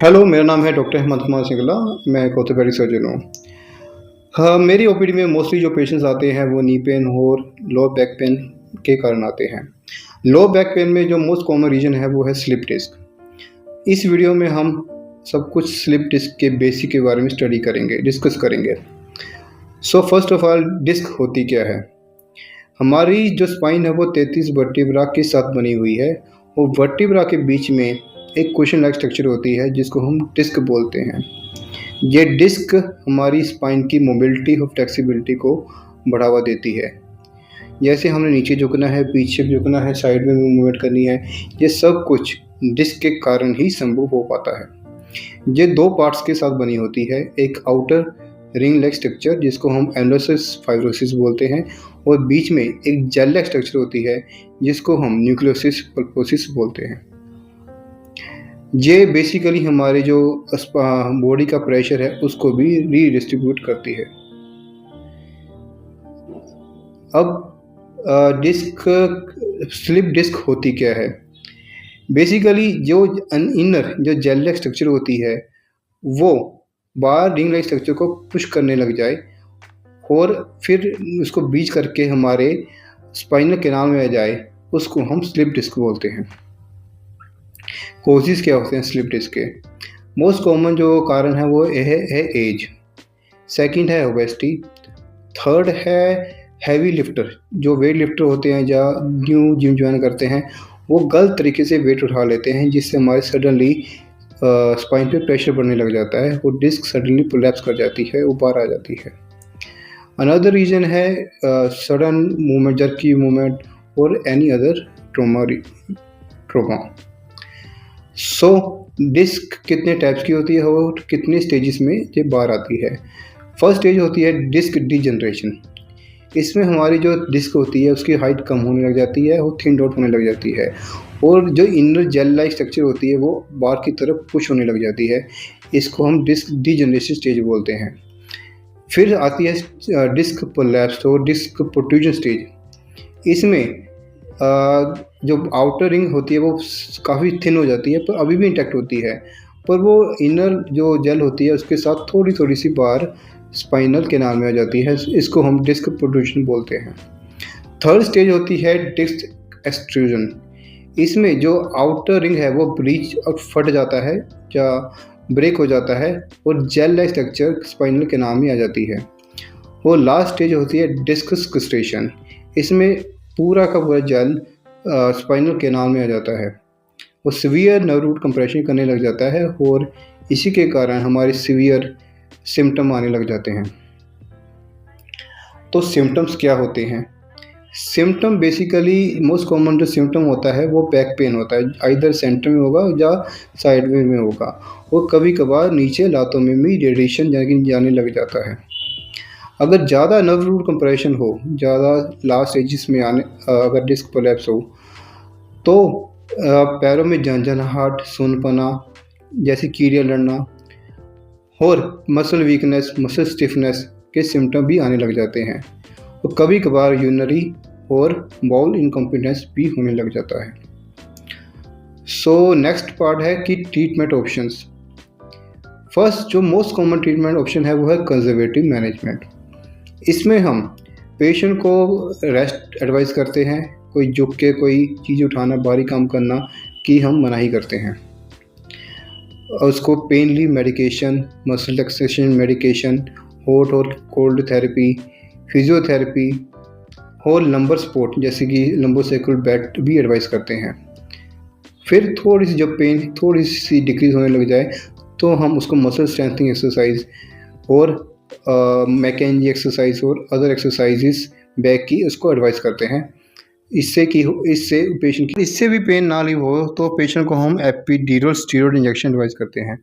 Hello, मेरा नाम है डॉक्टर हेमंत कुमार सिंगला। मैं एक ऑर्थोपेडिक सर्जन हूँ। हाँ, मेरी ओपीडी में मोस्टली जो पेशेंट्स आते हैं वो नी पेन और लो बैक पेन के कारण आते हैं। लो बैक पेन में जो मोस्ट कॉमन रीज़न है वो है स्लिप डिस्क। इस वीडियो में हम सब कुछ स्लिप डिस्क के बेसिक के बारे में स्टडी करेंगे, डिस्कस करेंगे। So first of all, disc होती क्या है? हमारी जो स्पाइन है वो 33 वर्टिब्रा के साथ बनी हुई है और वर्टिब्रा के बीच में एक क्वेश्चन लाइक स्ट्रक्चर होती है जिसको हम डिस्क बोलते हैं। ये डिस्क हमारी स्पाइन की मोबिलिटी और फ्लेक्सिबिलिटी को बढ़ावा देती है। जैसे हमने नीचे झुकना है, पीछे झुकना है, साइड में भी मूवमेंट करनी है, ये सब कुछ डिस्क के कारण ही संभव हो पाता है। ये दो पार्ट्स के साथ बनी होती है, एक आउटर रिंग लाइक स्ट्रक्चर जिसको हम एंडोसिस फाइब्रोसिस बोलते हैं और बीच में एक जेल लाइक स्ट्रक्चर होती है जिसको हम न्यूक्लियोसिस पल्पोसिस बोलते हैं। ये बेसिकली हमारे जो बॉडी का प्रेशर है उसको भी रीडिस्ट्रीब्यूट करती है। अब डिस्क, स्लिप डिस्क होती क्या है? बेसिकली जो इनर जो जेल लाइक स्ट्रक्चर होती है वो बाहर रिंग लाइक स्ट्रक्चर को पुश करने लग जाए और फिर उसको बीच करके हमारे स्पाइनल कैनाल में आ जाए, उसको हम स्लिप डिस्क बोलते हैं। कोजेस क्या होते हैं स्लिप डिस्क के? मोस्ट कॉमन जो कारण है वो है एज, सेकंड है ओबेसिटी, थर्ड है हैवी लिफ्टर। जो वेट लिफ्टर होते हैं या न्यू जिम ज्वाइन करते हैं वो गलत तरीके से वेट उठा लेते हैं जिससे हमारे सडनली स्पाइन पे प्रेशर बढ़ने लग जाता है और डिस्क सडनली कोलैप्स कर जाती है, ऊपर आ जाती है। अनदर रीज़न है सडन मूवमेंट, जर्की मूवमेंट और एनी अदर ट्रोमा। सो डिस्क कितने टाइप्स की होती है और कितने स्टेजेस में ये बाहर आती है? फर्स्ट स्टेज होती है डिस्क डीजनरेशन। इसमें हमारी जो डिस्क होती है उसकी हाइट कम होने लग जाती है और थिन आउट होने लग जाती है और जो इनर जेल लाइक स्ट्रक्चर होती है वो बाहर की तरफ पुश होने लग जाती है। इसको हम डिस्क डीजनरेशन स्टेज बोलते हैं। फिर आती है डिस्क कोलैप्स और डिस्क प्रोट्रूजन स्टेज। इसमें जो आउटर रिंग होती है वो काफ़ी थिन हो जाती है पर अभी भी इंटैक्ट होती है, पर वो इनर जो जेल होती है उसके साथ थोड़ी थोड़ी सी बाहर स्पाइनल कैनाल में आ जाती है। इसको हम डिस्क प्रोट्रूजन बोलते हैं। थर्ड स्टेज होती है डिस्क एक्सट्रूजन। इसमें जो आउटर रिंग है वो ब्रीच और फट जाता है या ब्रेक हो जाता है और gel like structure spinal canal में आ जाती है। वो लास्ट स्टेज होती है डिस्क स्क्रिस्टेशन। इसमें पूरा का पूरा जेल स्पाइनल कैनाल में आ जाता है। वो सीवियर नर्व रूट कंप्रेशन करने लग जाता है और इसी के कारण हमारे सीवियर सिम्टम आने लग जाते हैं। तो सिम्टम्स क्या होते हैं? सिम्टम बेसिकली मोस्ट कॉमन जो सिम्टम होता है वो बैक पेन होता है, आइदर सेंटर में होगा या साइड में होगा और कभी कभार नीचे लातों में भी रेडिएशन जाने लग जाता है। अगर ज़्यादा नर्व रूट कंप्रेशन हो, ज़्यादा लास्ट स्टेजेस में आने अगर डिस्क कोलैप्स हो तो पैरों में झंझनाहट, सुनपना, जैसे कीड़ियाँ लड़ना और मसल वीकनेस, मसल स्टिफनेस के सिम्टम भी आने लग जाते हैं और कभी कभार यूरिनरी और बाउल इनकॉम्पिटेंस भी होने लग जाता है। सो नेक्स्ट पार्ट है कि ट्रीटमेंट ऑप्शंस। फर्स्ट जो मोस्ट कॉमन ट्रीटमेंट ऑप्शन है वो है कंजर्वेटिव मैनेजमेंट। इसमें हम पेशेंट को रेस्ट एडवाइस करते हैं, कोई झुक के कोई चीज़ उठाना, भारी काम करना की हम मनाही करते हैं। उसको pain relief medication, muscle relaxation medication, hot और कोल्ड थेरेपी, फिजियोथेरेपी और लंबर सपोर्ट जैसे कि लंबोसेक्युलर बेड भी एडवाइस करते हैं। फिर थोड़ी सी जब पेन थोड़ी सी डिक्रीज होने लग जाए तो हम उसको मसल स्ट्रेंथनिंग एक्सरसाइज और मैकेंजी एक्सरसाइज और अदर एक्सरसाइजेस बैक की उसको एडवाइस करते हैं। इससे पेशेंट की इससे भी पेन ना ली हो तो पेशेंट को हम एपिड्यूरल स्टीरॉयड इंजेक्शन एडवाइस करते हैं।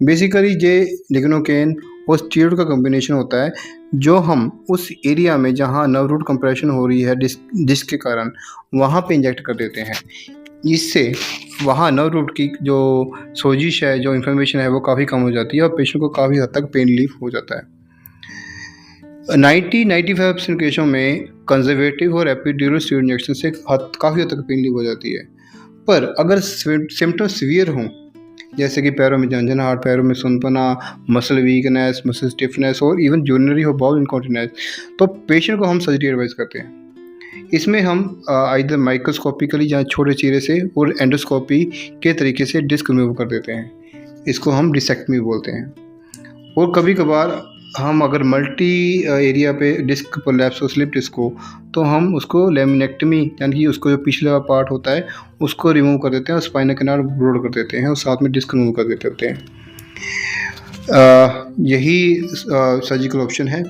बेसिकली ये लिग्नोकेन और स्टीरॉयड का कॉम्बिनेशन होता है जो हम उस एरिया में जहाँ नर्व रूट कंप्रेशन हो रही है डिस्क के कारण वहाँ पे इंजेक्ट कर देते हैं। इससे वहाँ नर्व रूट की जो सोजिश है, जो इन्फ्लेमेशन है वो काफ़ी कम हो जाती है और पेशेंट को काफ़ी हद तक पेन रिलीफ हो जाता है। 90-95% केसों में कंजर्वेटिव और एपिड्यूरल स्टीरॉयड इंजेक्शन से काफ़ी हद तक पेन रिलीफ हो जाती है। पर अगर सिम्टम सीवियर हों जैसे कि पैरों में झंझनाहट, पैरों में सुनपना, मसल वीकनेस, मसल स्टिफनेस और इवन यूरिनरी और बाउल इनकॉन्टिनेंस, तो पेशेंट को हम सर्जरी एडवाइस करते हैं। इसमें हम आइदर माइक्रोस्कोपिकली जहाँ छोटे चीरे से और एंडोस्कोपी के तरीके से डिस्क रिमूव कर देते हैं, इसको हम डिसेक्टमी बोलते हैं। और कभी कभार हम अगर मल्टी एरिया पे डिस्क प्रोलैप्स हो, स्लिप डिस्क हो, तो हम उसको लेमिनेक्टमी यानी कि उसको जो पिछला पार्ट होता है उसको रिमूव कर देते हैं और स्पाइनल कैनाल ब्रॉड कर देते हैं और साथ में डिस्क रिमूव कर देते होते हैं। यही सर्जिकल ऑप्शन है।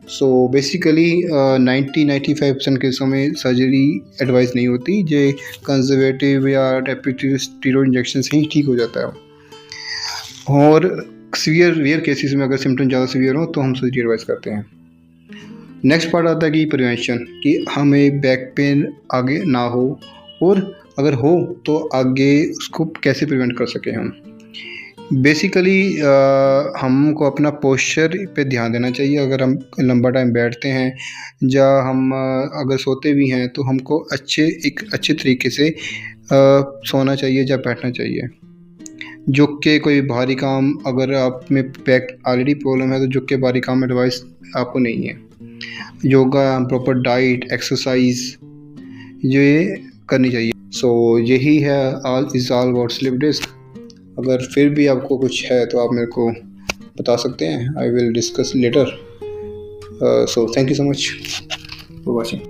सो बेसिकली 90-95% केसों में सर्जरी एडवाइस नहीं होती, जो कंजर्वेटिव या स्टीरॉयड इंजेक्शन से ही ठीक हो जाता है। और रेयर केसेस में अगर सिम्टम ज़्यादा सीवियर हो तो हम सर्जरी एडवाइस करते हैं। नेक्स्ट पार्ट आता है कि प्रिवेंशन, कि हमें बैक पेन आगे ना हो, और अगर हो तो आगे उसको कैसे प्रिवेंट कर सकें हम। बेसिकली हमको अपना पोस्चर पे ध्यान देना चाहिए। अगर हम लंबा टाइम बैठते हैं या हम अगर सोते भी हैं तो हमको एक अच्छे तरीके से सोना चाहिए या बैठना चाहिए। झुक के कोई भारी काम, अगर आप में बैक ऑलरेडी प्रॉब्लम है तो झुक के भारी काम एडवाइस आपको नहीं है। योगा, प्रॉपर डाइट, एक्सरसाइज ये करनी चाहिए। सो यही है ऑल अबाउट स्लिप डिस्क। अगर फिर भी आपको कुछ है तो आप मेरे को बता सकते हैं, I will discuss later. So thank you so much for watching.